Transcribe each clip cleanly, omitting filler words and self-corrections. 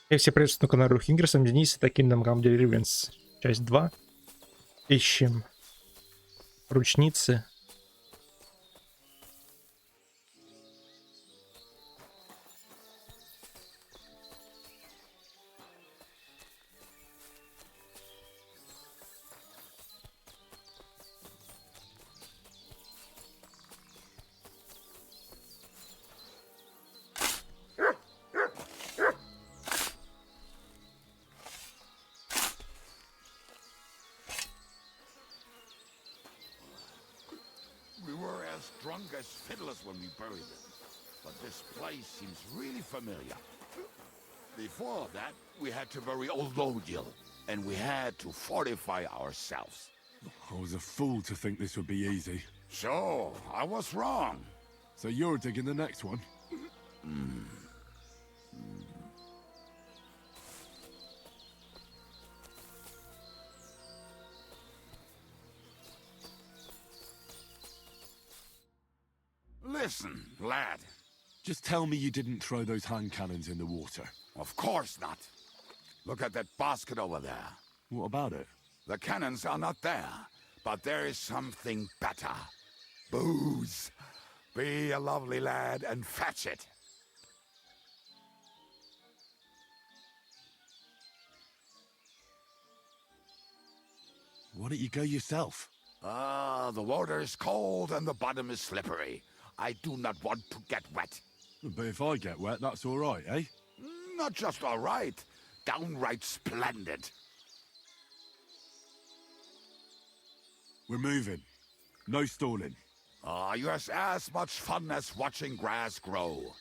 И все приветствуют на канале RuTuBE, с вами Денис, это Kingdom Come Deliverance, часть 2. Ищем ручницы. We were as drunk as fiddlers when we buried him, but this place seems really familiar. Before that, we had to bury old Lodiel, and we had to fortify ourselves. I was a fool to think this would be easy. So, I was wrong. So you're digging the next one? Listen, lad. Just tell me you didn't throw those hand cannons in the water. Of course not. Look at that basket over there. What about it? The cannons are not there, but there is something better. Booze. Be a lovely lad and fetch it. Why don't you go yourself? The water is cold and the bottom is slippery. I do not want to get wet. But if I get wet, that's all right, eh? Not just all right, downright splendid. We're moving. No stalling. You have as much fun as watching grass grow.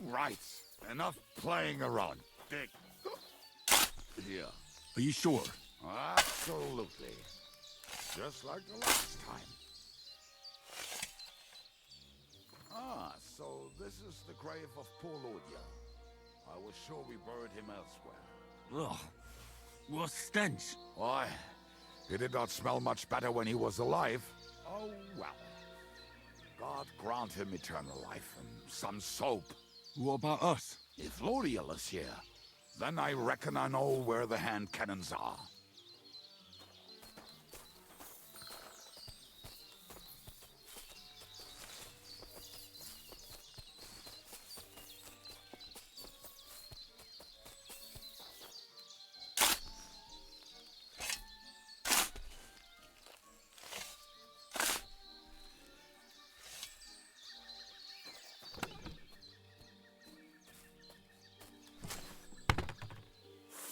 Right. Enough playing around. Dig. Here. Are you sure? Absolutely. Just like the last time. So this is the grave of poor Lodia. I was sure we buried him elsewhere. Ugh. What a stench. Why? He did not smell much better when he was alive. Oh, well. God grant him eternal life and some soap. What about us? If Lodiel is here, then I reckon I know where the hand cannons are.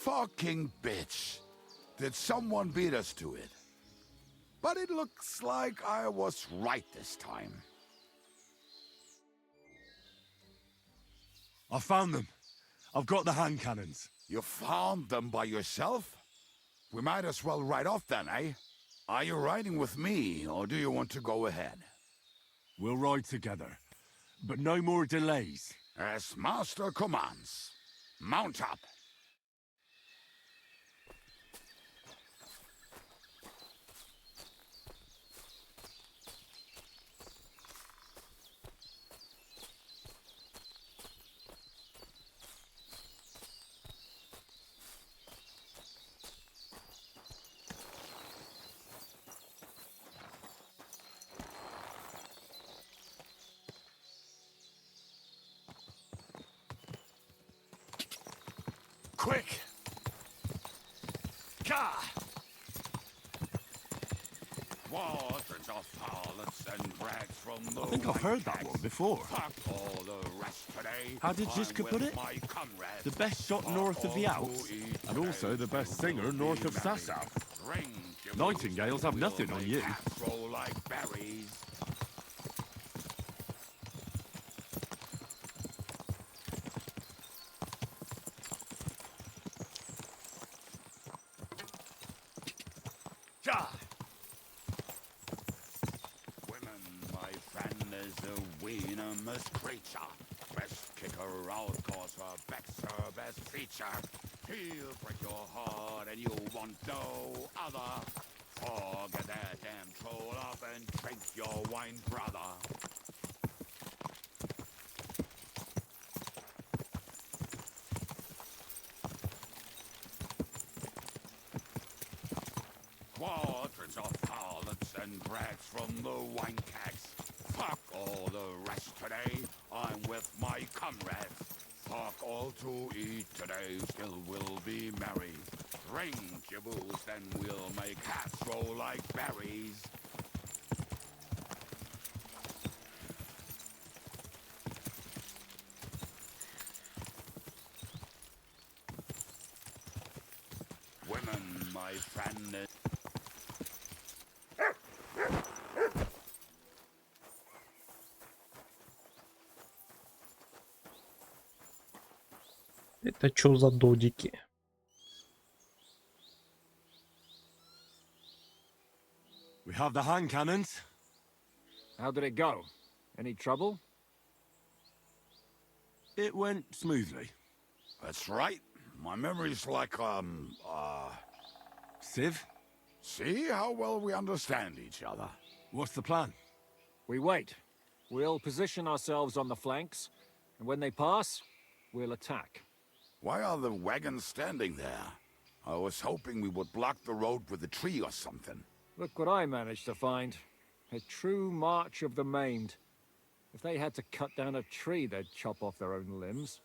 Fucking bitch. Did someone beat us to it? But it looks like I was right this time. I found them. I've got the hand cannons. You found them by yourself? We might as well ride off then, eh? Are you riding with me, or do you want to go ahead? We'll ride together. But no more delays. As master commands. Mount up. Quick! Ka! What an I think I've heard that one before. How did Ziska put it? The best shot north of the Alps, and also the best singer north of Sasau. Nightingales have nothing on you. Creature, best kicker out, cause her back's her best feature. He'll break your heart and you want no other. Forget that damn troll up and drink your wine, brother. Quadrants of harlots and brags from the wine cags. Fuck all the rest today, I'm with my comrades. Fuck all to eat today, still we'll be merry. Drink your booze, then we'll make hats roll like berries. Women, my friend. Это чё за додики? We have the hand cannons. How did it go? Any trouble? It went smoothly. That's right. My memory's like, Civ, see how well we understand each other. what's the plan? We wait. We'll position ourselves on the flanks, and when they pass, we'll attack. Why are the wagons standing there? I was hoping we would block the road with a tree or something. Look what I managed to find. A true march of the maimed. If they had to cut down a tree, they'd chop off their own limbs.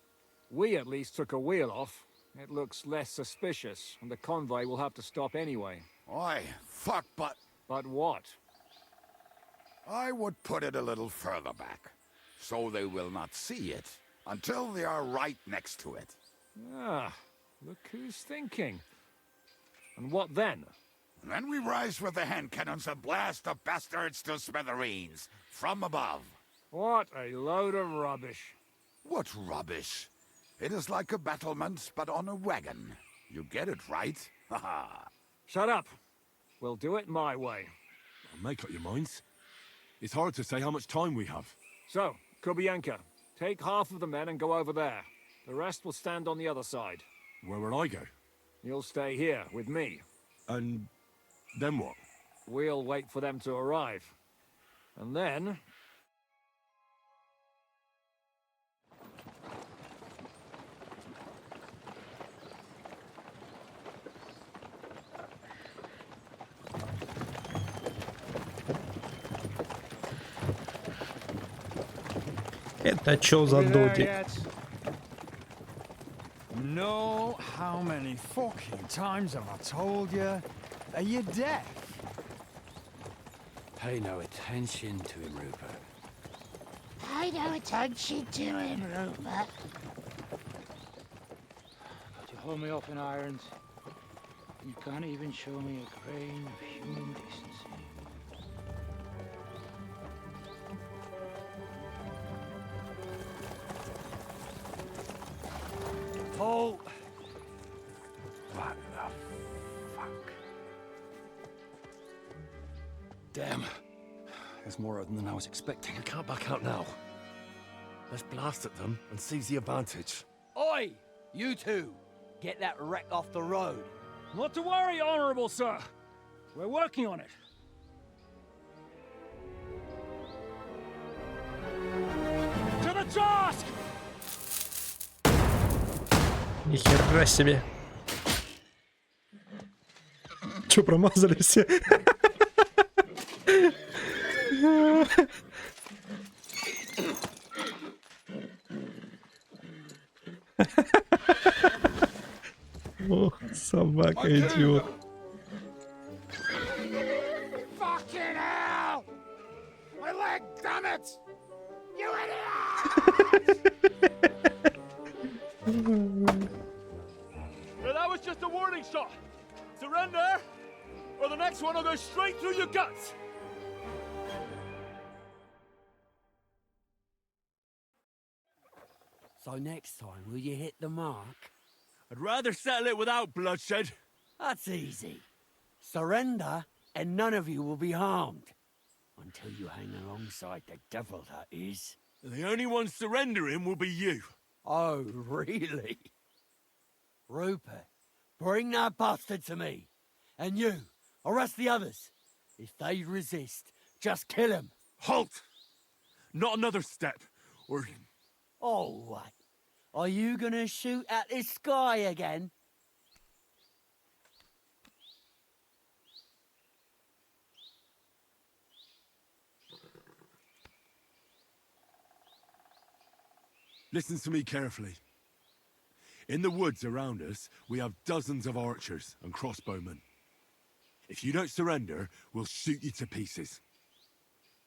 We at least took a wheel off. It looks less suspicious, and the convoy will have to stop anyway. Oi, fuck, but But what? I would put it a little further back, so they will not see it until they are right next to it. Ah, look who's thinking. And what then? Then we rise with the hand cannons and blast the bastards to smithereens from above. What a load of rubbish. What rubbish! It is like a battlement, but on a wagon. You get it right? Haha. Shut up. We'll do it my way. Make up your minds. It's hard to say how much time we have. So, Kubienka, take half of the men and go over there. The rest will stand on the other side. Where will I go? You'll stay here with me. And then what? We'll wait for them to arrive. And then... Это чё за додик? No, how many fucking times have I told you? Are you deaf? Pay no attention to him, Rupert. Pay no attention to him, Rupert. But you hold me up in irons, and you can't even show me a grain of human decency. Paul! What the fuck? Damn. There's more of them than I was expecting. We can't back out now. Let's blast at them and seize the advantage. Oi! You two! Get that wreck off the road. Not to worry, Honorable Sir. We're working on it. To the task! Нихера себе. Чё, промазали все? Ох, собака идиот. Fucking hell! That was just a warning shot. Surrender, or the next one will go straight through your guts. So next time, will you hit the mark? I'd rather settle it without bloodshed. That's easy. Surrender, and none of you will be harmed. Until you hang alongside the devil, that is. The only one surrendering will be you. Oh, really? Rupert, bring that bastard to me. And you, arrest the others. If they resist, just kill them. Halt! Not another step, or... Oh, what? Are you gonna shoot at the sky again? Listen to me carefully. In the woods around us, we have dozens of archers and crossbowmen. If you don't surrender, we'll shoot you to pieces.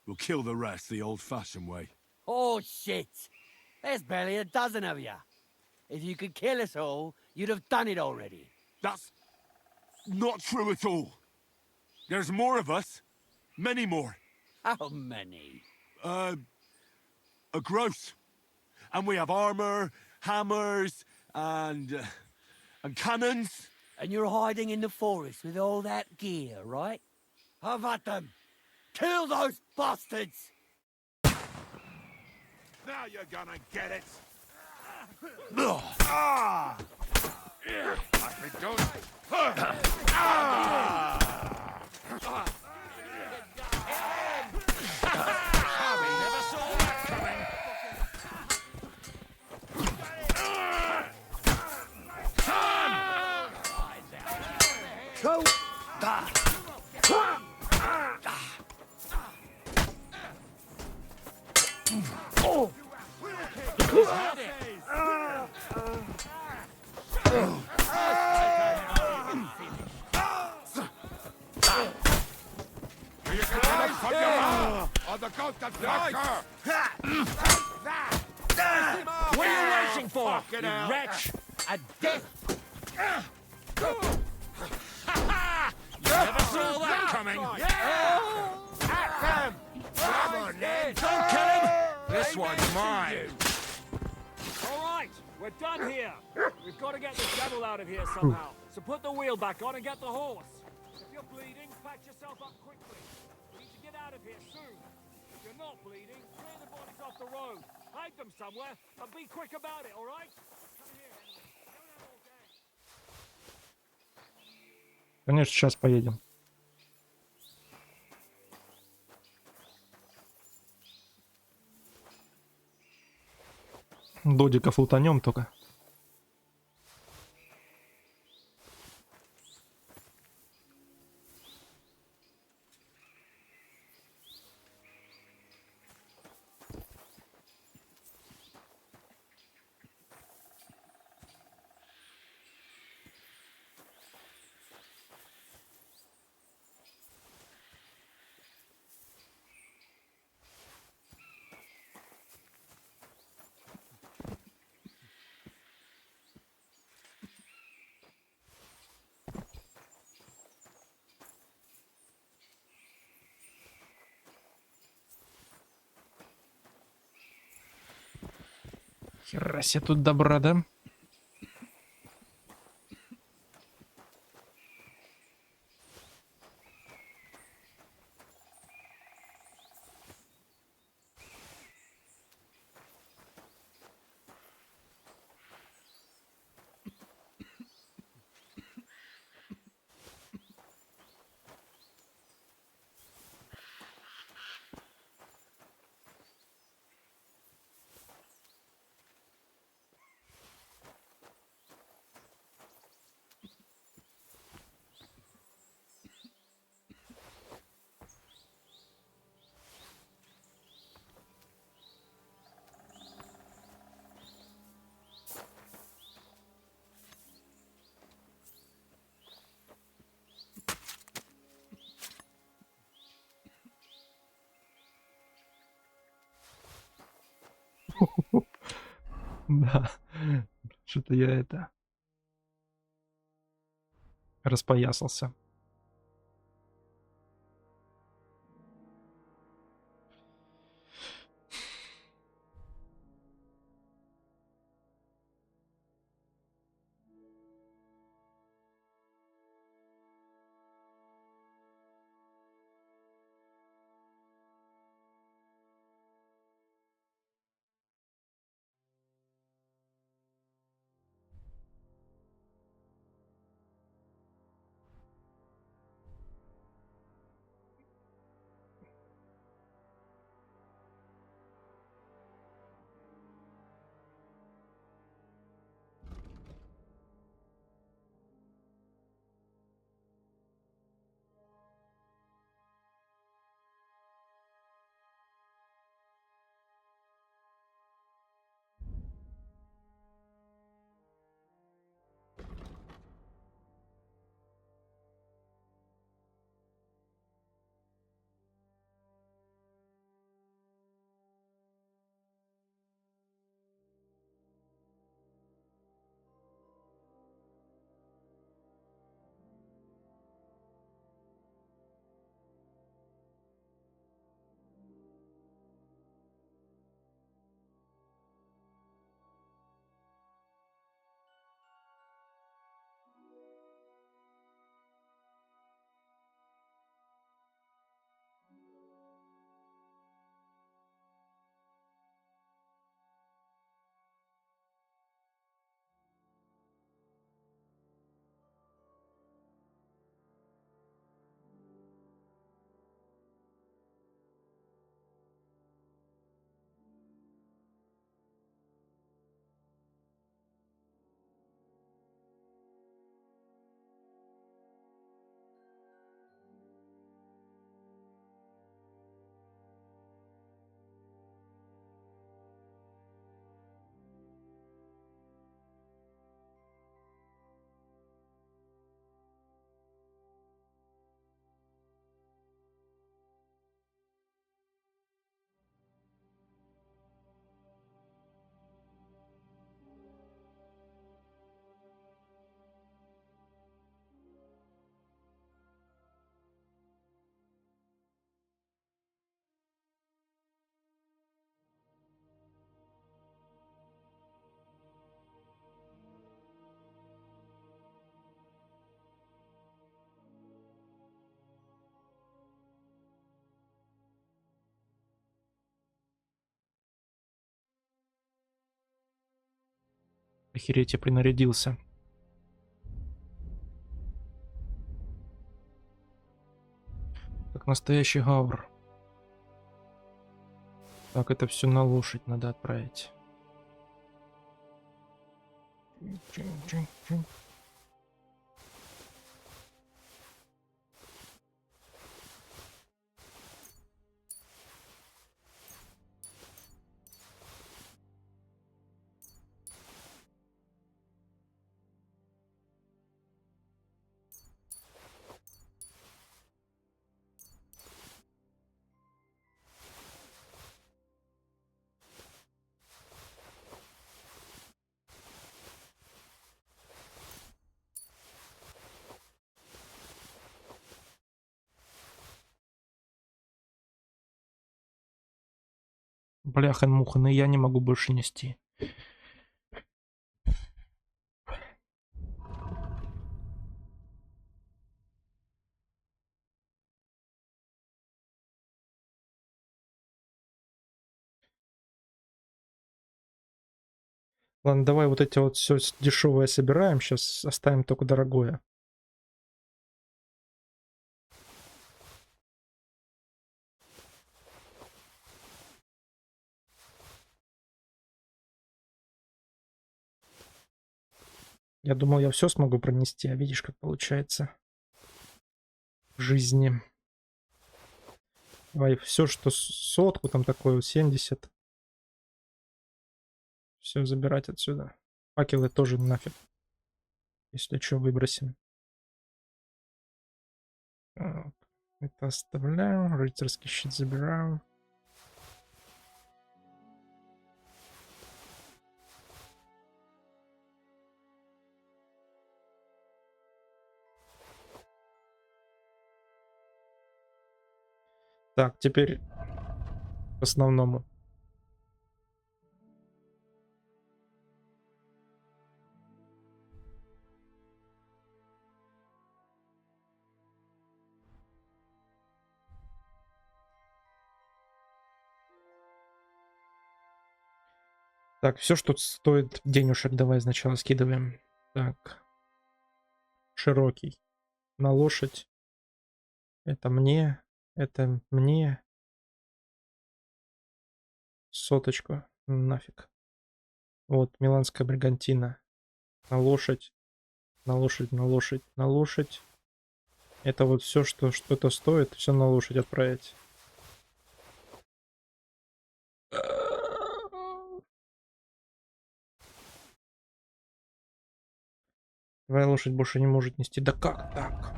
We'll kill the rest the old-fashioned way. Oh, shit! There's barely a dozen of you. If you could kill us all, you'd have done it already. That's not true at all. There's more of us. Many more. How many? A gross. And we have armor, hammers, and cannons. And you're hiding in the forest with all that gear, right? Have at them! Kill those bastards! Now you're gonna get it. I've been doing. On the ghost of Blacker! What are you waiting for, you out. wretch? A death! Never saw that coming. Come on, then! Don't kill him! This one's mine. All right, we're done here. We've got to get the devil out of here somehow. So put the wheel back on and get the horse. If you're bleeding, patch yourself up quickly. We need to get out of here soon. If you're not bleeding, clear the bodies off the road. Hide them somewhere, and be quick about it, all right? Come here, Henry. Don't have all day. Конечно, сейчас поедем. Додиков лутанем только. Хера себе тут добра, да? Да. Что-то я это... распоясался. Охереть, я принарядился. Как настоящий гавр. Так, это все на лошадь надо отправить. Бляха-муха, но я не могу больше нести. Ладно, давай вот эти вот все дешевое собираем, сейчас оставим только дорогое. Я думал, я все смогу пронести, а видишь, как получается в жизни. Давай все, что сотку, там такое, 70. Все забирать отсюда. Факелы тоже нафиг. Если что, выбросим. Так, это оставляем. Рыцарский щит забираем. Так, теперь к основному. Так, все, что стоит денежек, давай сначала скидываем. Так, широкий. На лошадь. Это мне. Это мне. Соточку. Нафиг. Вот, миланская бригантина. На лошадь. На лошадь, на лошадь, на лошадь. Это вот все, что что-то стоит, все на лошадь отправить. Твоя лошадь больше не может нести. Да как так?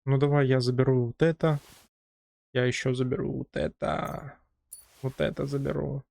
Ну давай я заберу вот это. Я еще заберу вот это. Вот это заберу.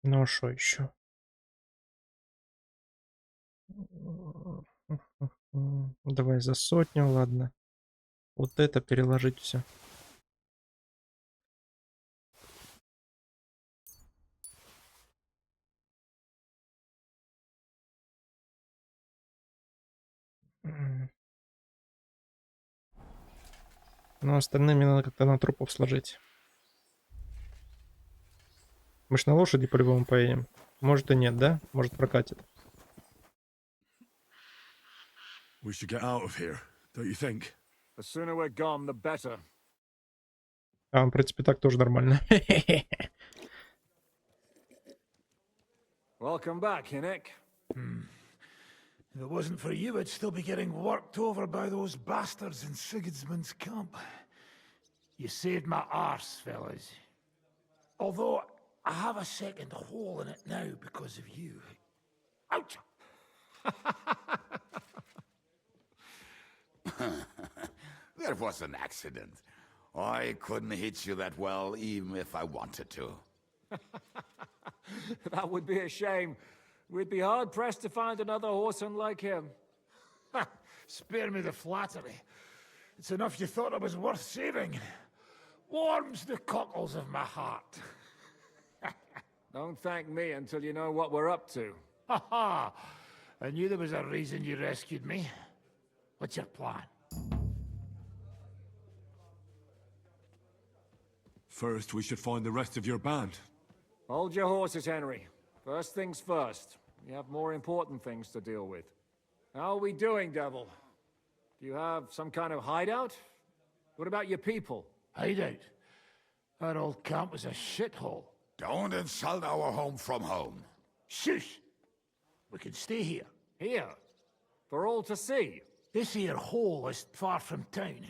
Ну а что еще? Давай за 100, ладно. Вот это переложить все. Но остальными надо как-то на трупов сложить. Мы ж на лошади по-любому поедем. Может и нет, да? Может прокатит. We should get out of here, don't you think? The sooner we're gone, the better. А, в принципе, так тоже нормально. Welcome back, Hinnick. If it wasn't for you, I'd still be getting worked over by those bastards in Sigismund's camp. You saved my arse, fellas. Although, I have a second hole in it now because of you. Ouch! That was an accident. I couldn't hit you that well, even if I wanted to. That would be a shame. We'd be hard-pressed to find another horseman like him. Spare me the flattery. It's enough you thought I was worth saving. Warms the cockles of my heart. Don't thank me until you know what we're up to. Ha ha! I knew there was a reason you rescued me. What's your plan? First, we should find the rest of your band. Hold your horses, Henry. First things first. We have more important things to deal with. How are we doing, Devil? Do you have some kind of hideout? What about your people? Hideout? Our old camp was a shithole. Don't insult our home from home. Shush! We can stay here. Here? For all to see? This here hole is far from town,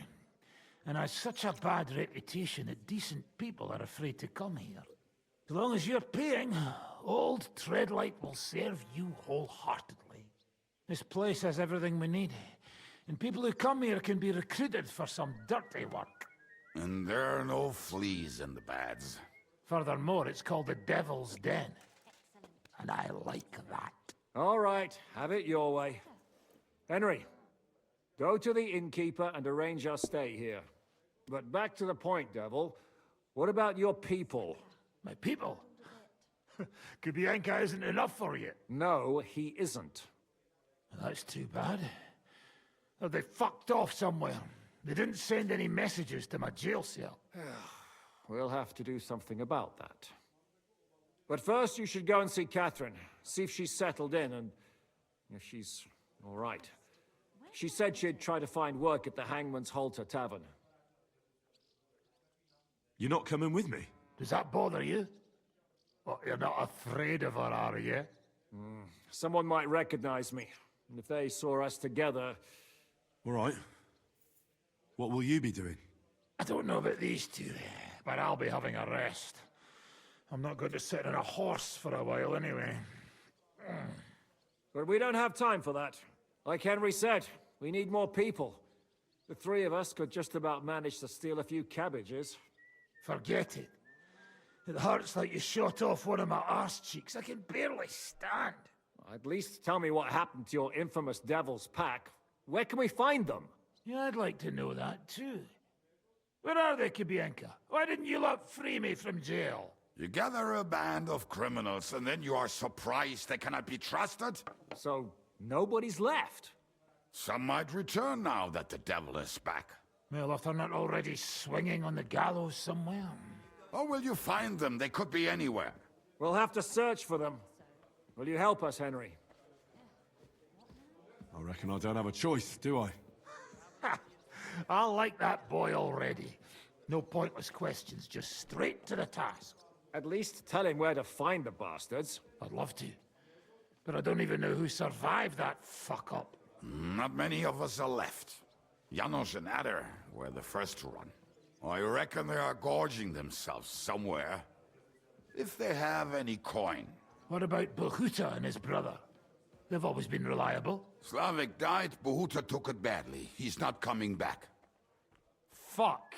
and has such a bad reputation that decent people are afraid to come here. As long as you're paying, old Treadlight will serve you wholeheartedly. This place has everything we need, and people who come here can be recruited for some dirty work. And there are no fleas in the beds. Furthermore, it's called the Devil's Den, and I like that. All right, have it your way. Henry, go to the innkeeper and arrange our stay here. But back to the point, Devil. What about your people? My people? Kubienka isn't enough for you. No, he isn't. That's too bad. Oh, they fucked off somewhere. They didn't send any messages to my jail cell. We'll have to do something about that. But first, you should go and see Catherine. See if she's settled in and if she's all right. She said she'd try to find work at the Hangman's Halter Tavern. You're not coming with me? Does that bother you? Well, you're not afraid of her, are you? Someone might recognize me. And if they saw us together... All right. What will you be doing? I don't know about these two, but I'll be having a rest. I'm not going to sit on a horse for a while anyway. But we don't have time for that. Like Henry said, we need more people. The three of us could just about manage to steal a few cabbages. Forget it. It hurts like you shot off one of my arse cheeks. I can barely stand. At least tell me what happened to your infamous Devil's Pack. Where can we find them? Yeah, I'd like to know that too. Where are they, Kubienka? Why didn't you lot free me from jail? You gather a band of criminals and then you are surprised they cannot be trusted? So, nobody's left? Some might return now that the devil is back. Well, if they're not already swinging on the gallows somewhere. Or will you find them? They could be anywhere. We'll have to search for them. Will you help us, Henry? I reckon I don't have a choice, do I? I like that boy already. No pointless questions, just straight to the task. At least tell him where to find the bastards. I'd love to. But I don't even know who survived that fuck-up. Not many of us are left. Janos and Adder were the first to run. I reckon they are gorging themselves somewhere. If they have any coin. What about Bohuta and his brother? They've always been reliable. Slavik died, Bohuta took it badly. He's not coming back. Fuck.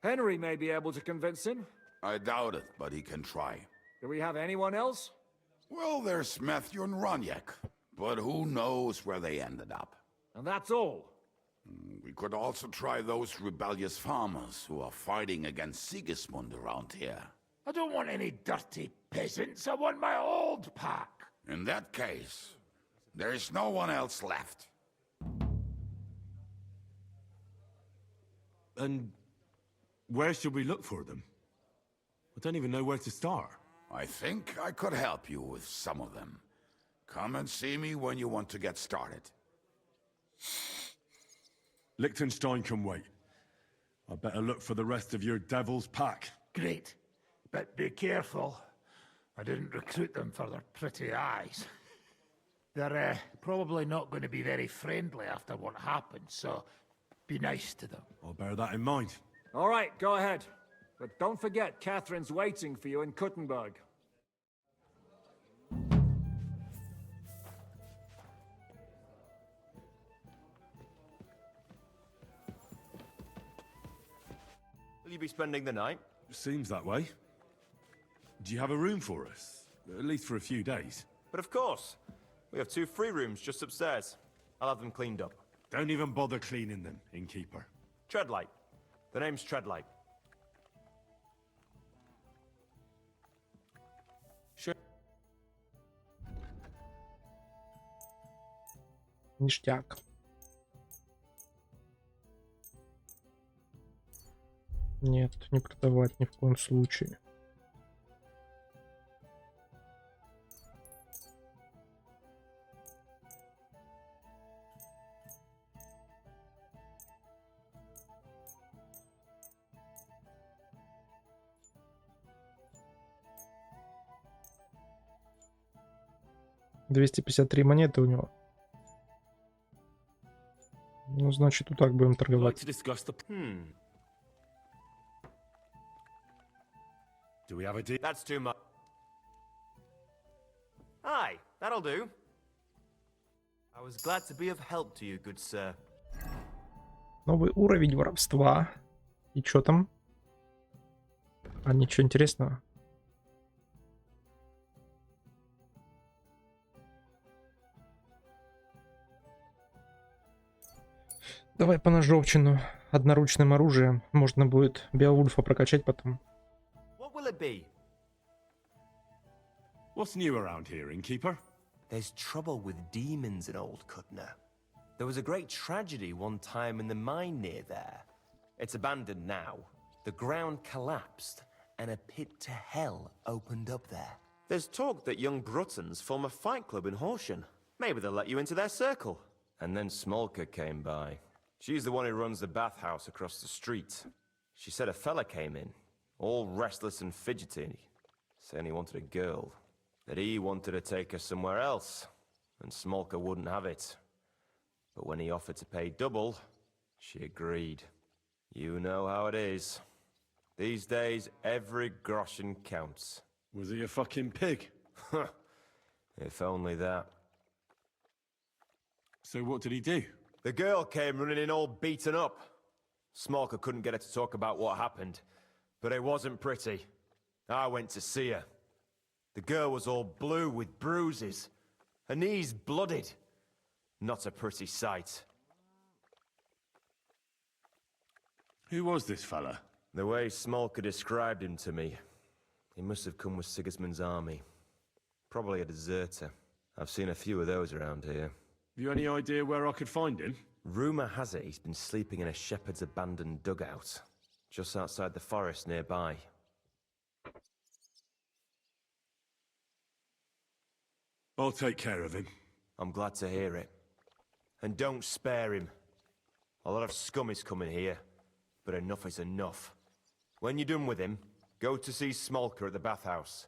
Henry may be able to convince him. I doubt it, but he can try. Do we have anyone else? Well, there's Matthew and Roniak, but who knows where they ended up. And that's all. We could also try those rebellious farmers who are fighting against Sigismund around here. I don't want any dirty peasants. I want my old pack. In that case, there is no one else left. And where should we look for them? I don't even know where to start. I think I could help you with some of them. Come and see me when you want to get started. Liechtenstein can wait. I better look for the rest of your devil's pack. Great. But be careful. I didn't recruit them for their pretty eyes. They're probably not going to be very friendly after what happened, so be nice to them. I'll bear that in mind. All right, go ahead. But don't forget, Catherine's waiting for you in Kuttenberg. Will you be spending the night? Seems that way. Do you have a room for us? At least for a few days. But of course. We have 2 free rooms just upstairs. I'll have them cleaned up. Don't even bother cleaning them, innkeeper. Treadlight. The name's Treadlight. Sure. Ништяк. Нет, не продавать ни в коем случае. $253 монеты у него. Ну, значит, вот так будем торговать. Do we have a deal? That's too much. Aye, that'll do. I was glad to be of help to you, good sir. Новый уровень воровства. И чё там? А ничего интересного. Давай по ножовчину. Одноручным оружием. Можно будет Беовульфа прокачать потом. What will it be? What's new around here, innkeeper? There's trouble with demons in Old Cutner. There was a great tragedy one time in the mine near there. It's abandoned now. The ground collapsed, and a pit to hell opened up there. There's talk that young Bruttons form a fight club in Horsham. Maybe they'll let you into their circle. And then Smolka came by. She's the one who runs the bathhouse across the street. She said a fella came in, all restless and fidgety, saying he wanted a girl. That he wanted to take her somewhere else, and Smolka wouldn't have it. But when he offered to pay double, she agreed. You know how it is. These days, every groschen counts. Was he a fucking pig? If only that. So what did he do? The girl came running in all beaten up. Smolka couldn't get her to talk about what happened, but it wasn't pretty. I went to see her. The girl was all blue with bruises, her knees blooded. Not a pretty sight. Who was this fella? The way Smolka described him to me, he must have come with Sigismund's army. Probably a deserter. I've seen a few of those around here. Have you any idea where I could find him? Rumour has it he's been sleeping in a shepherd's abandoned dugout, just outside the forest nearby. I'll take care of him. I'm glad to hear it. And don't spare him. A lot of scum is coming here, but enough is enough. When you're done with him, go to see Smolka at the bathhouse.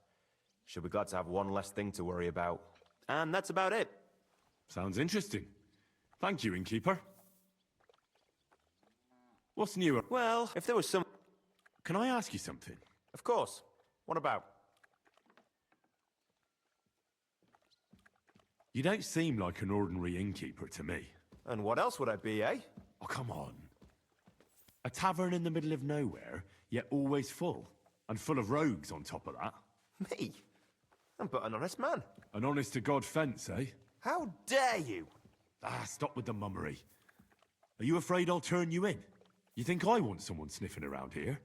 She'll be glad to have one less thing to worry about. And that's about it. Sounds interesting. Thank you, innkeeper. What's new? Well, if there was some... Can I ask you something? Of course. What about? You don't seem like an ordinary innkeeper to me. And what else would I be, eh? Oh, come on. A tavern in the middle of nowhere, yet always full. And full of rogues on top of that. Me? I'm but an honest man. An honest-to-God fence, eh? How dare you? Ah, stop with the mummery. Are you afraid I'll turn you in? You think I want someone sniffing around here?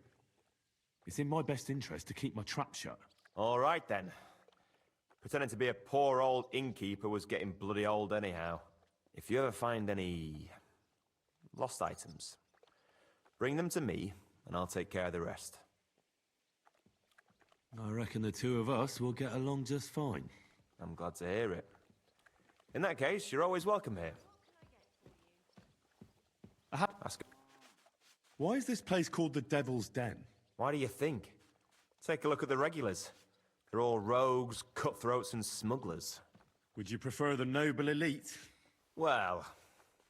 It's in my best interest to keep my trap shut. All right, then. Pretending to be a poor old innkeeper was getting bloody old anyhow. If you ever find any... lost items, bring them to me, and I'll take care of the rest. I reckon the two of us will get along just fine. I'm glad to hear it. In that case, you're always welcome here. Ask. Why is this place called the Devil's Den? Why do you think? Take a look at the regulars. They're all rogues, cutthroats, and smugglers. Would you prefer the noble elite? Well,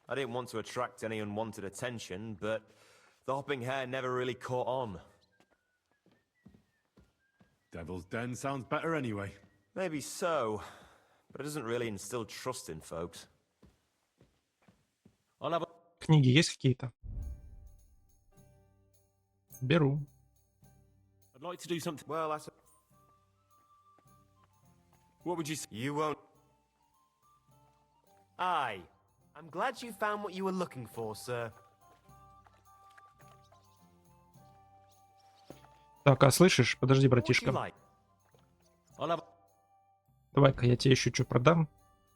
I didn't want to attract any unwanted attention, but the hopping hair never really caught on. Devil's Den sounds better anyway. Maybe so, but it doesn't really instill trust in folks. I'll have a... Книги есть какие-то? Беру. I'd like to do something. Well, that's... What would you say? You won't... Aye. I'm glad you found what you were looking for, sir. Так, а слышишь? Подожди, What would you братишка. like? I'll have... Давай-ка я тебе еще что продам.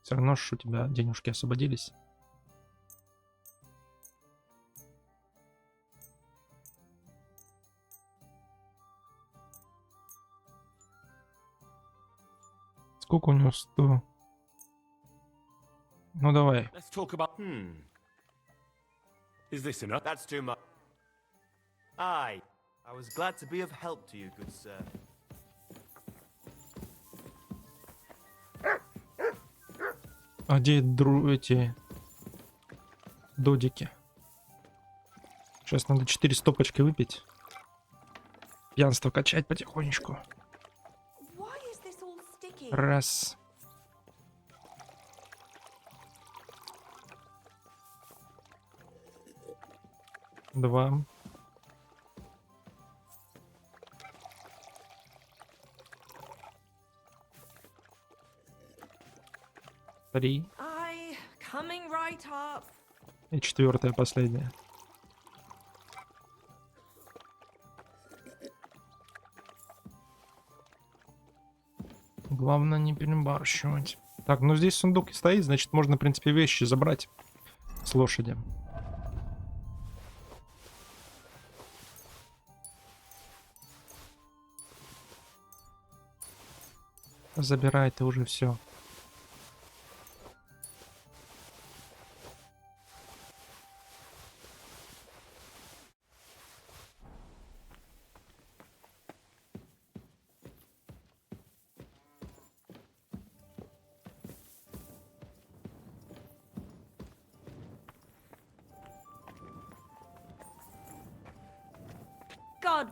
Все равно ж у тебя денежки освободились. Сколько у него 100? Ну давай. Let's talk about... Is this enough? That's too much. Aye. I was glad to be of help to you, good sir. А где эти додики? Сейчас надо 4 стопочки выпить. Пьянство качать потихонечку. Раз. Два. Три. И четвертая, последняя. Главное не перебарщивать. Так, ну здесь сундук и стоит, значит можно, в принципе, вещи забрать с лошади. Забирай ты уже все. God.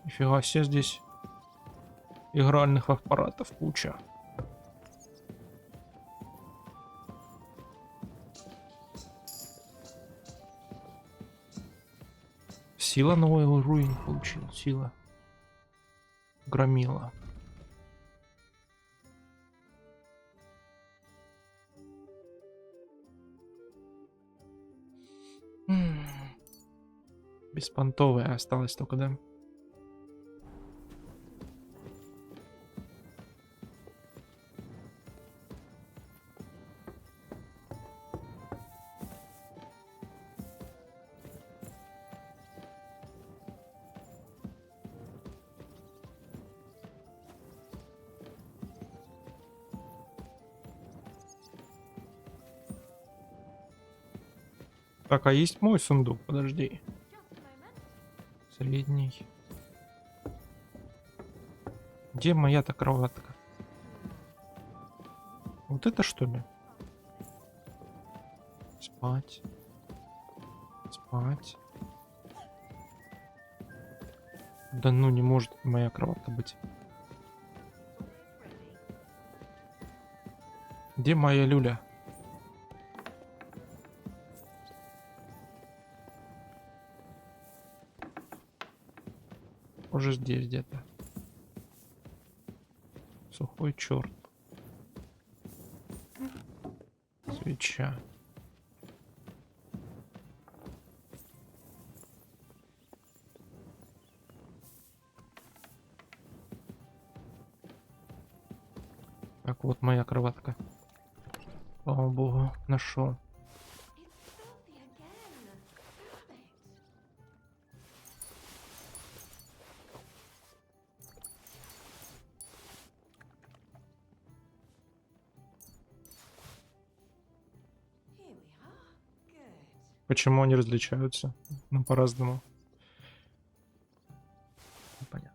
Нифига себе, здесь игральных аппаратов куча. Сила новый уровень получил. Сила. Громила. Беспонтовая осталась только, да? Так, а есть мой сундук? Подожди. Средний. Где моя-то кроватка? Вот это что ли? Спать. Спать. Да ну не может моя кроватка быть. Где моя люля? Уже здесь где-то. Сухой черт. Свеча. Так, вот моя кроватка. Слава богу, нашел. Почему они различаются? Ну, по-разному. Понятно.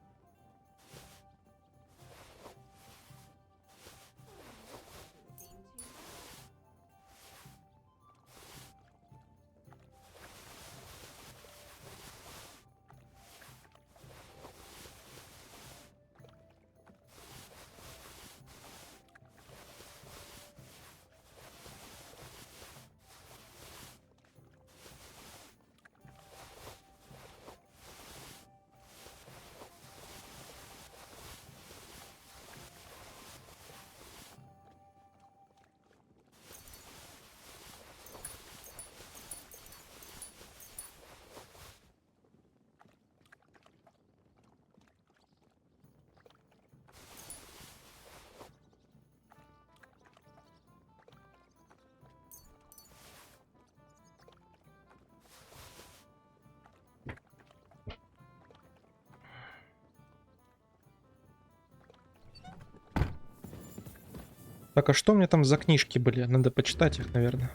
Так, а что у меня там за книжки были? Надо почитать их, наверное.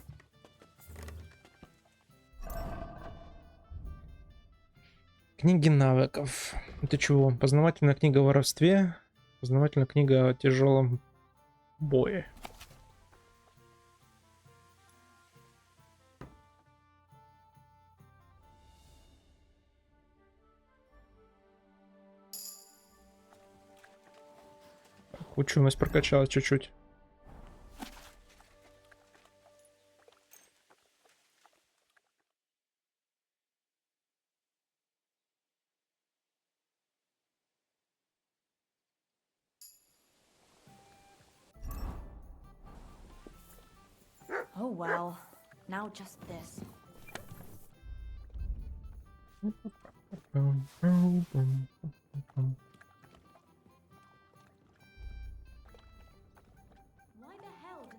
Книги навыков. Это чего? Познавательная книга о воровстве. Познавательная книга о тяжелом бое. Ученость прокачалась чуть-чуть. Oh well. Now just this. Why the hell do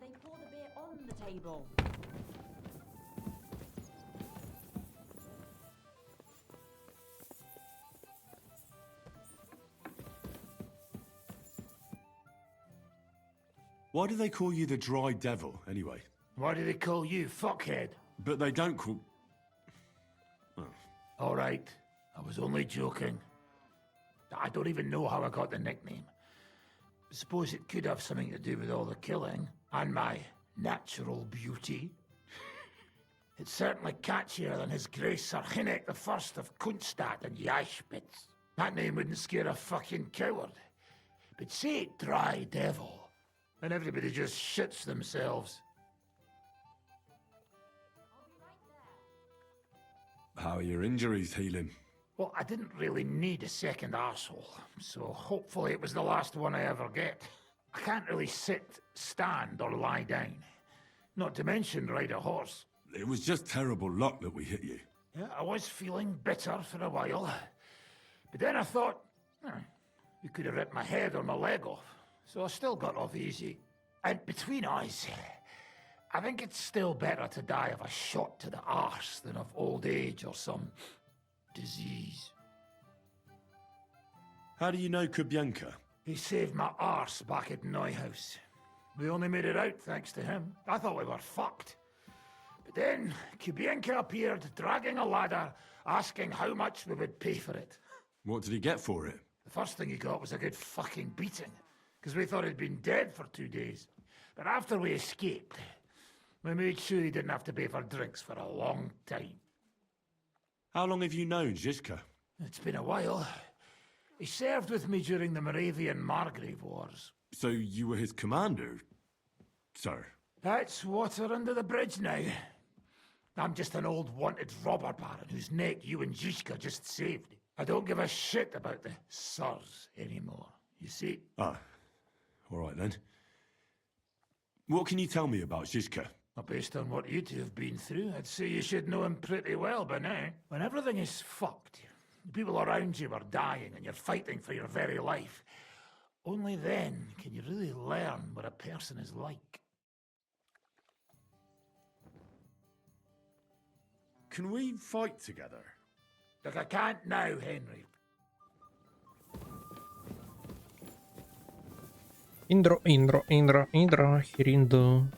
they pour the beer on the table? Why do they call you the Dry Devil, anyway? Why do they call you fuckhead? But they don't call... All right, I was only joking. I don't even know how I got the nickname. Suppose it could have something to do with all the killing and my natural beauty. It's certainly catchier than His Grace Sir Hinnek the First of Kunststadt and Yashpitz. That name wouldn't scare a fucking coward. But say it Dry Devil, and everybody just shits themselves. How are your injuries healing? Well, I didn't really need a second arsehole, so hopefully it was the last one I ever get. I can't really sit, stand, or lie down. Not to mention ride a horse. It was just terrible luck that we hit you. Yeah, I was feeling bitter for a while. But then I thought, you could have ripped my head or my leg off. So I still got off easy. And between us, I think it's still better to die of a shot to the arse than of old age or some disease. How do you know Kubienka? He saved my arse back at Neuhaus. We only made it out thanks to him. I thought we were fucked. But then Kubienka appeared, dragging a ladder, asking how much we would pay for it. What did he get for it? The first thing he got was a good fucking beating, because we thought he'd been dead for 2 days. But after we escaped, we made sure he didn't have to pay for drinks for a long time. How long have you known Zizka? It's been a while. He served with me during the Moravian Margrave Wars. So you were his commander, sir? That's water under the bridge now. I'm just an old wanted robber baron whose neck you and Zizka just saved. I don't give a shit about the sirs anymore, you see? Ah, all right then. What can you tell me about Zizka? Well, based on what you two have been through, I'd say you should know him pretty well by now. When everything is fucked, the people around you are dying and you're fighting for your very life, only then can you really learn what a person is like. Can we fight together? Look, I can't now, Henry. Индро, охериндо.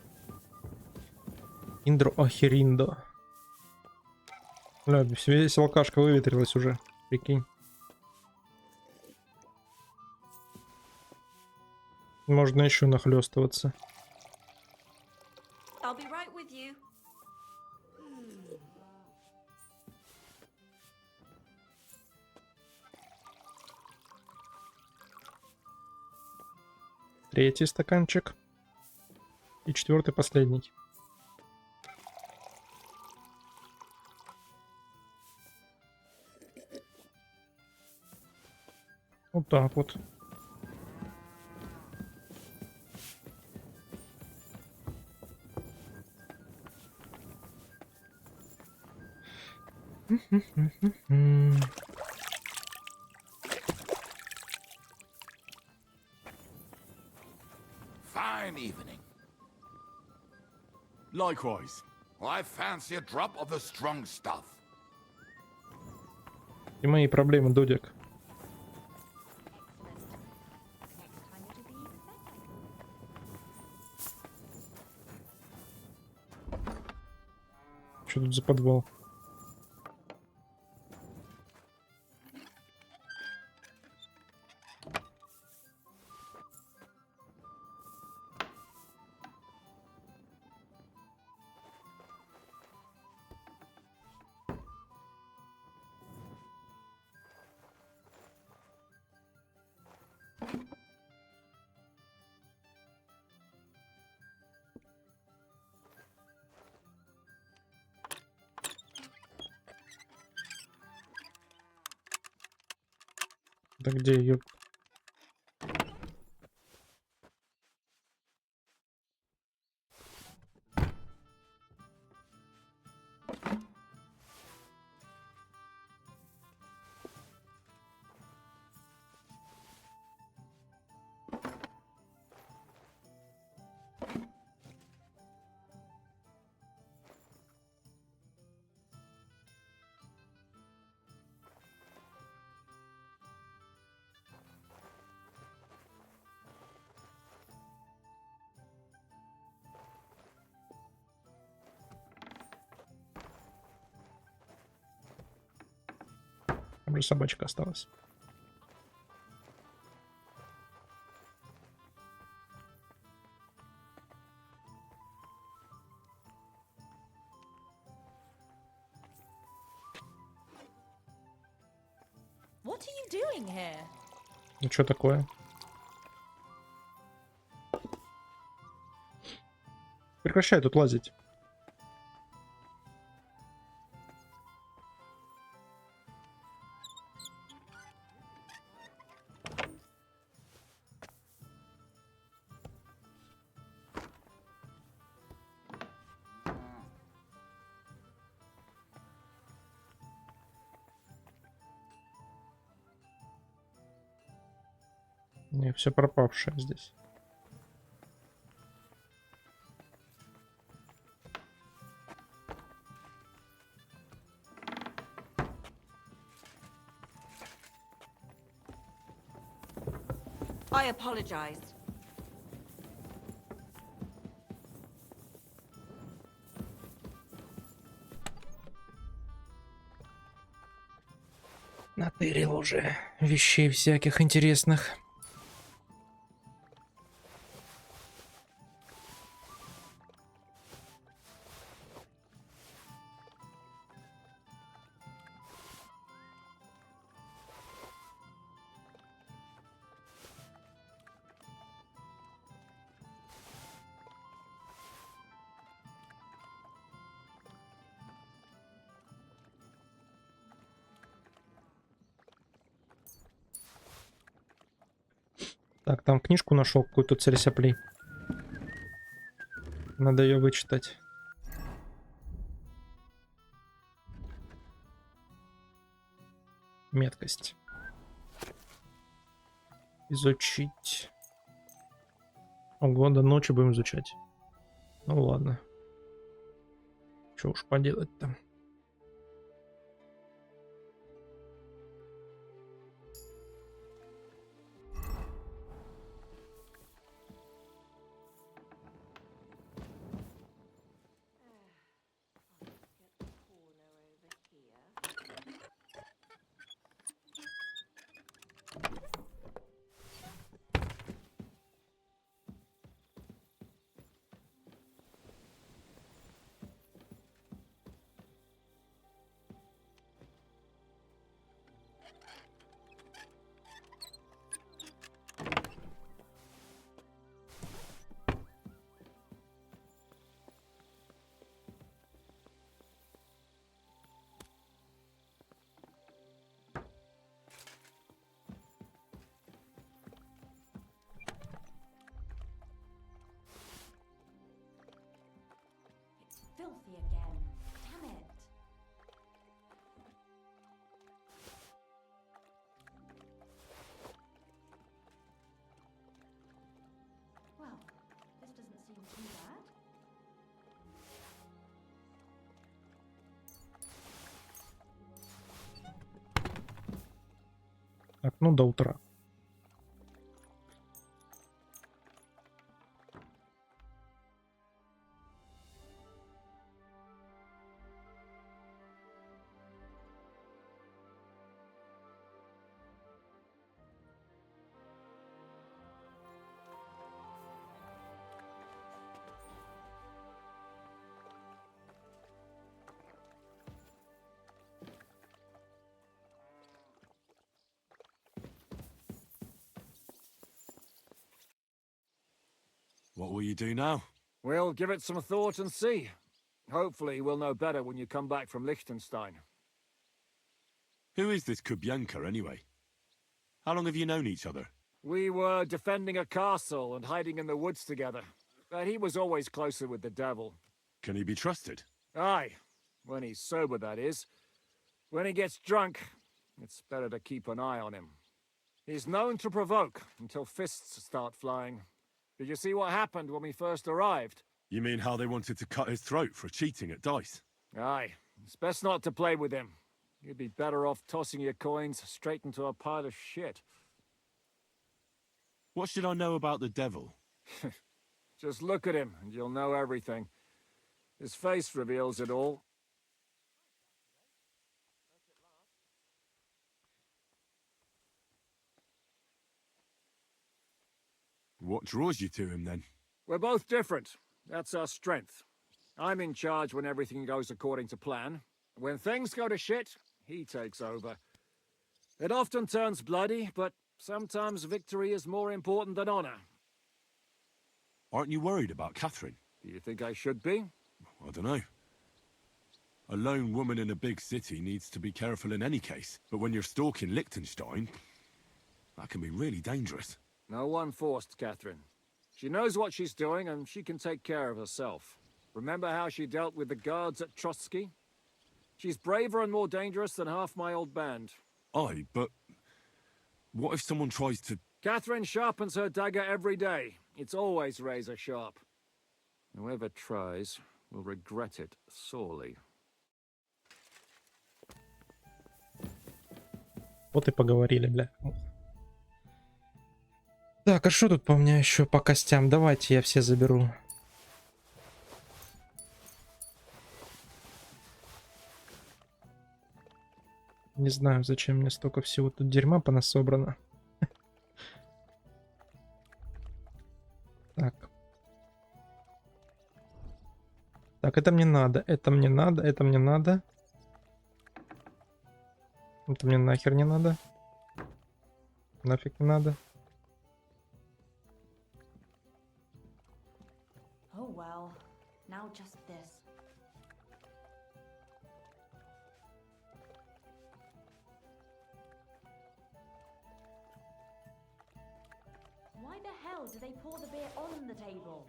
Индро, охериндо. Бля, весь алкашка выветрилась уже, прикинь. Можно еще нахлёстываться. I'll be right with you. Третий стаканчик. И четвертый, последний. Вот так вот. Fine evening. Likewise. Well, I fancy a drop of the strong stuff. И мои проблемы, Дудик. Что тут за подвал? Да где ее? Там же собачка осталась. What are you doing here? Ну что такое? Прекращай тут лазить. Не, все пропавшее здесь. I apologize. Натырил уже вещей всяких интересных. Так, там книжку нашел, какую-то царь соплей. Надо ее вычитать. Меткость. Изучить. Ого, до ночи будем изучать. Ну ладно. Что уж поделать-то. Filthy again. Damn it. Well, this doesn't seem too bad. Так, ну до утра. What will you do now? We'll give it some thought and see. Hopefully we'll know better when you come back from Liechtenstein. Who is this Kubyanka, anyway? How long have you known each other? We were defending a castle and hiding in the woods together. But he was always closer with the devil. Can he be trusted? Aye. When he's sober, that is. When he gets drunk, it's better to keep an eye on him. He's known to provoke until fists start flying. Did you see what happened when we first arrived? You mean how they wanted to cut his throat for cheating at dice? Aye. It's best not to play with him. You'd be better off tossing your coins straight into a pile of shit. What should I know about the devil? Just look at him and you'll know everything. His face reveals it all. What draws you to him, then? We're both different. That's our strength. I'm in charge when everything goes according to plan. When things go to shit, he takes over. It often turns bloody, but sometimes victory is more important than honor. Aren't you worried about Catherine? Do you think I should be? I don't know. A lone woman in a big city needs to be careful in any case. But when you're stalking Liechtenstein, that can be really dangerous. No one forced Catherine. She knows what she's doing, and she can take care of herself. Remember how she dealt with the guards at Trotsky? She's braver and more dangerous than half my old band. Aye, but what if someone tries to... Catherine sharpens her dagger every day. It's always razor sharp. Whoever tries will regret it sorely. Вот и поговорили, бля. Так, а что тут по мне еще по костям? Давайте я все заберу. Не знаю, зачем мне столько всего тут дерьма понасобрано. Так. Так, это мне надо, это мне надо, это мне надо. Это мне нахер не надо. Нафиг не надо. Oh well, now just this. Why the hell do they pour the beer on the table?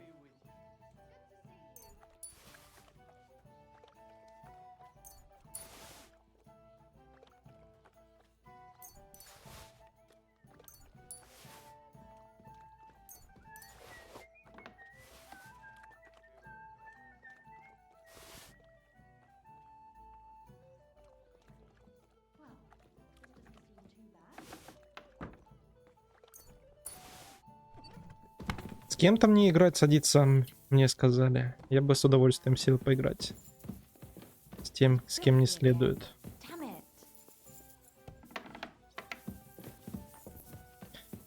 С кем-то мне играть садиться, мне сказали. Я бы с удовольствием сел поиграть. С тем, с кем не следует.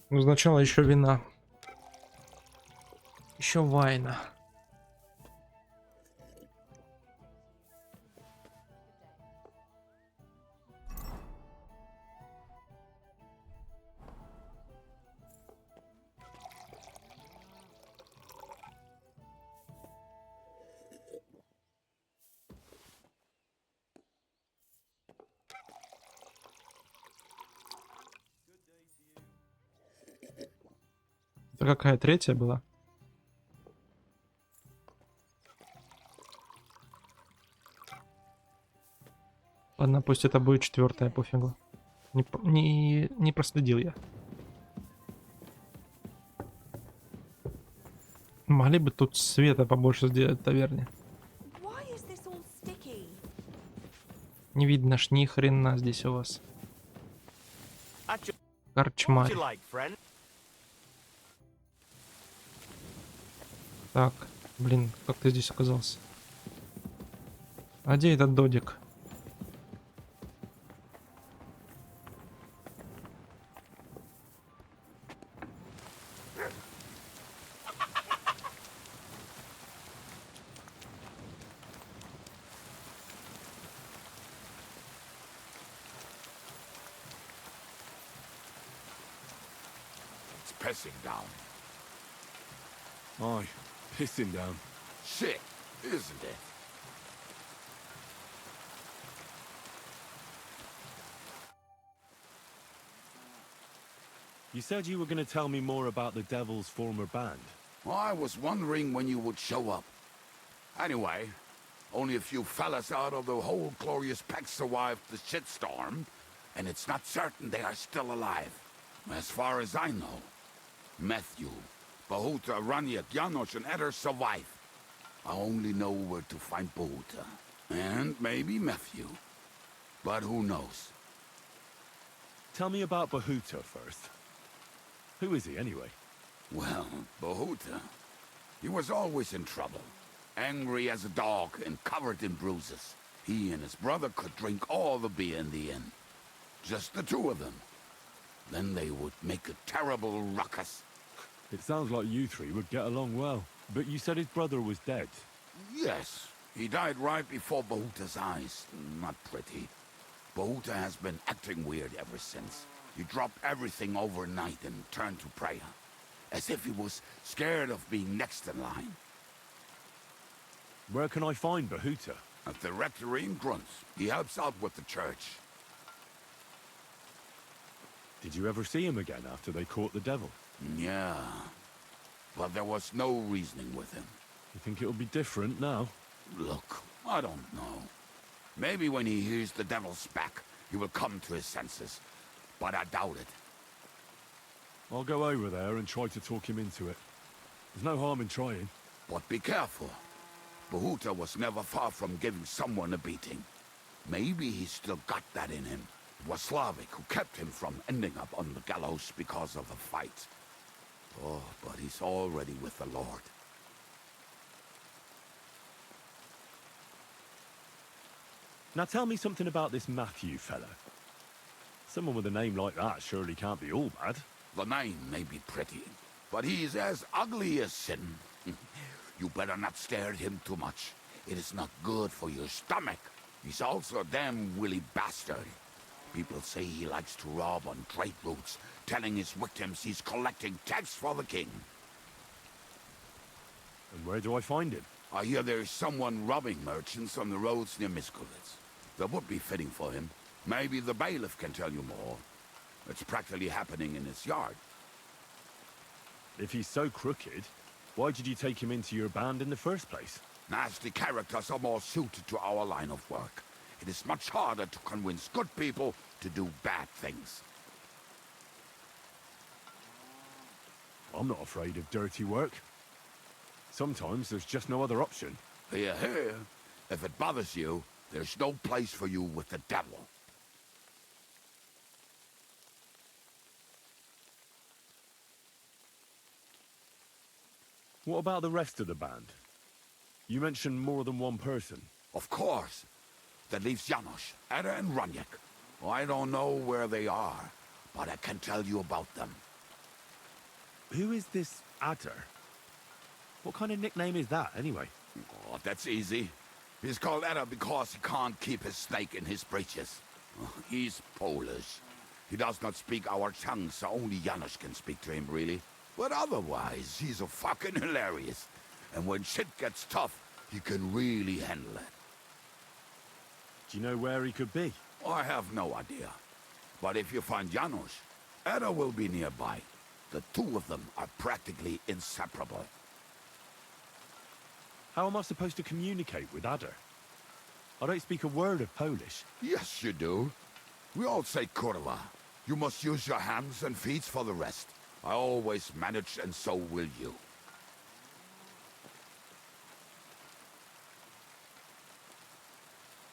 Ну, сначала еще вина. Еще вайна. Это какая третья была? Ладно, пусть это будет четвертая, пофигу. Не проследил я. Могли бы тут света побольше сделать в таверне. Не видно ж ни хрена здесь у вас. Корчмарь. Так, блин, как ты здесь оказался? А где этот додик? It's pissing down. Aye, pissing down. Shit, isn't it? You said you were going to tell me more about the Devil's former band. I was wondering when you would show up. Anyway, only a few fellas out of the whole glorious pack survived the shitstorm, and it's not certain they are still alive. As far as I know, Matthew, Bahuta, Raniak, Janosch, and others survive. I only know where to find Bahuta. And maybe Matthew. But who knows? Tell me about Bahuta first. Who is he, anyway? Well, Bahuta, he was always in trouble. Angry as a dog and covered in bruises. He and his brother could drink all the beer in the inn. Just the two of them. Then they would make a terrible ruckus. It sounds like you three would get along well. But you said his brother was dead. Yes, he died right before Bahuta's eyes. Not pretty. Bahuta has been acting weird ever since. He dropped everything overnight and turned to prayer. As if he was scared of being next in line. Where can I find Bahuta? At the rectory in Grunts. He helps out with the church. Did you ever see him again after they caught the devil? Yeah. But there was no reasoning with him. You think it'll be different now? Look, I don't know. Maybe when he hears the devil's back, he will come to his senses. But I doubt it. I'll go over there and try to talk him into it. There's no harm in trying. But be careful. Bahuta was never far from giving someone a beating. Maybe he's still got that in him. It was Slavic who kept him from ending up on the gallows because of a fight. Oh, but he's already with the Lord. Now tell me something about this Matthew fella. Someone with a name like that surely can't be all bad. The name may be pretty, but he's as ugly as sin. You better not stare at him too much. It is not good for your stomach. He's also a damn willy bastard. People say he likes to rob on trade routes, telling his victims he's collecting tax for the king. And where do I find him? I hear there's someone robbing merchants on the roads near Miskovitz. That would be fitting for him. Maybe the bailiff can tell you more. It's practically happening in his yard. If he's so crooked, why did you take him into your band in the first place? Nasty characters are more suited to our line of work. It is much harder to convince good people to do bad things. I'm not afraid of dirty work. Sometimes there's just no other option. Hear, hear. If it bothers you, there's no place for you with the devil. What about the rest of the band? You mentioned more than one person. Of course. That leaves Janos, Ada and Raniek. I don't know where they are, but I can tell you about them. Who is this Adder? What kind of nickname is that, anyway? Oh, that's easy. He's called Ada because he can't keep his snake in his breeches. He's Polish. He does not speak our tongue, so only Janos can speak to him, really. But otherwise, he's a fucking hilarious. And when shit gets tough, he can really handle it. Do you know where he could be? I have no idea. But if you find Janos, Ada will be nearby. The two of them are practically inseparable. How am I supposed to communicate with Adder? I don't speak a word of Polish. Yes, you do. We all say kurwa. You must use your hands and feet for the rest. I always manage, and so will you.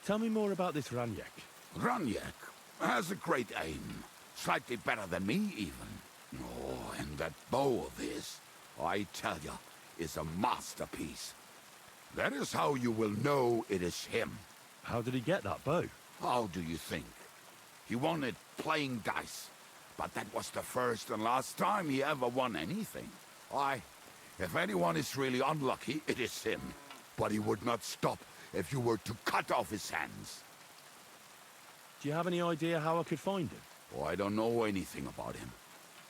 Tell me more about this Raniek. Raniek has a great aim. Slightly better than me, even. Oh, and that bow of his, I tell ya, is a masterpiece. That is how you will know it is him. How did he get that bow? How do you think? He won it playing dice. But that was the first and last time he ever won anything. If anyone is really unlucky, it is him. But he would not stop if you were to cut off his hands. Do you have any idea how I could find him? Oh, I don't know anything about him.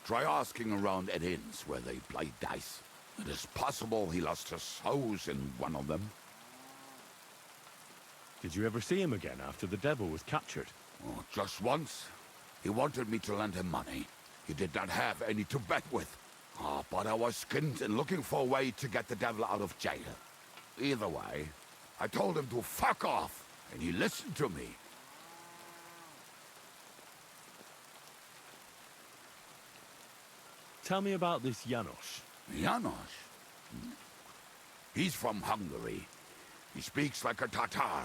Try asking around at inns where they play dice. It is possible he lost his hose in one of them. Did you ever see him again after the devil was captured? Oh, just once. He wanted me to lend him money. He did not have any to bet with. But I was skinned and looking for a way to get the devil out of jail. Either way, I told him to fuck off, and he listened to me. Tell me about this Janos. Janos? He's from Hungary. He speaks like a Tatar,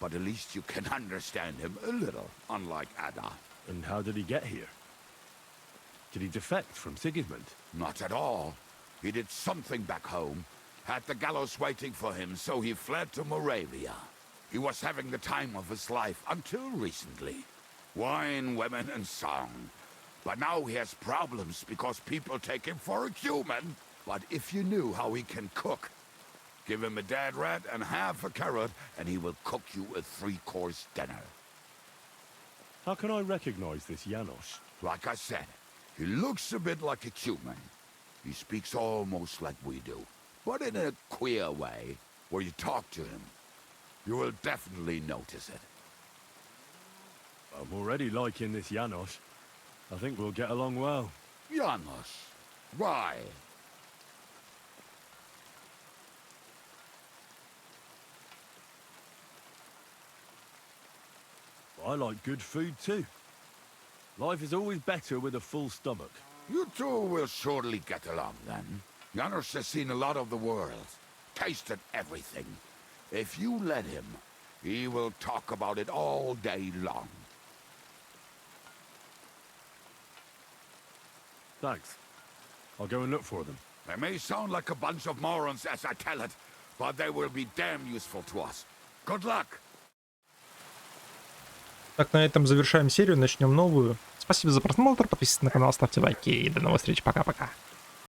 but at least you can understand him a little, unlike Ada. And how did he get here? Did he defect from Sigismund? Not at all. He did something back home, had the gallows waiting for him, so he fled to Moravia. He was having the time of his life until recently. Wine, women, and song. But now he has problems because people take him for a human. But if you knew how he can cook, give him a dead rat and half a carrot, and he will cook you a 3-course dinner. How can I recognize this Janos? Like I said, he looks a bit like a human. He speaks almost like we do, but in a queer way, where you talk to him. You will definitely notice it. I'm already liking this Janos. I think we'll get along well. Janos. Why? I like good food too. Life is always better with a full stomach. You two will surely get along then. Janos has seen a lot of the world, tasted everything. If you let him, he will talk about it all day long. Thanks. I'll go and look for them. They may sound like a bunch of morons as I tell it, but they will be damn useful to us. Good luck! Так, на этом завершаем серию, начнем новую. Спасибо за просмотр, подписывайтесь на канал, ставьте лайки и до новых встреч, пока-пока.